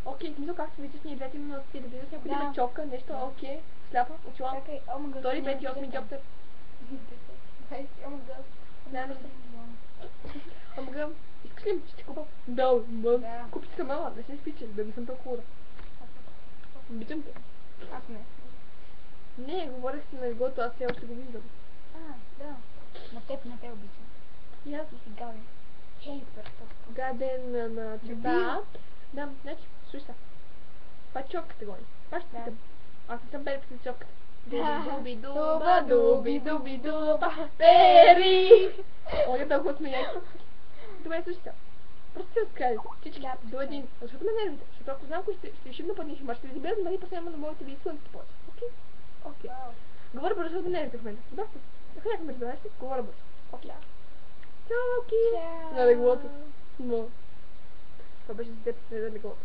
Окей, смисъл както виждаш, ние двете имаме носки да влизаш, някой да ме чопка, нещо, окей, сляпа, очила. Чакай, омага. Втори, пети, осми джоптер. Омага. Няма нещо. Омага, искаш ли ще ти купа? Да. Купи си мала, не си спичи, да не съм толкова хора. Обичам те. Аз не. Не, говорех си на легото, аз все още го виждам. Да. На теб не те обичам. И аз Ти си гаден. Хейтър. гаден на това. Да, значи, слушай. Това чопката гони. Това ще питам. Аз не съм пери при чопката. Дуби-дуба, дуби-дуби-дуба, пери! Оня толкова смеяйка. Добре, слушай. Просто се разкажи. Всички до един. Защото ме нервите. Защото ако знам, кой ще шибна под них, ще ви забея, за мен последно на моите ви слънците повече. Окей? Говоря бързо, защото ме нервите в мен. Добре. Ако някой ме разбереш, говоря бързо. Окей. Чао, окей. На леглото. Но. Това беше за теб, не за леглото.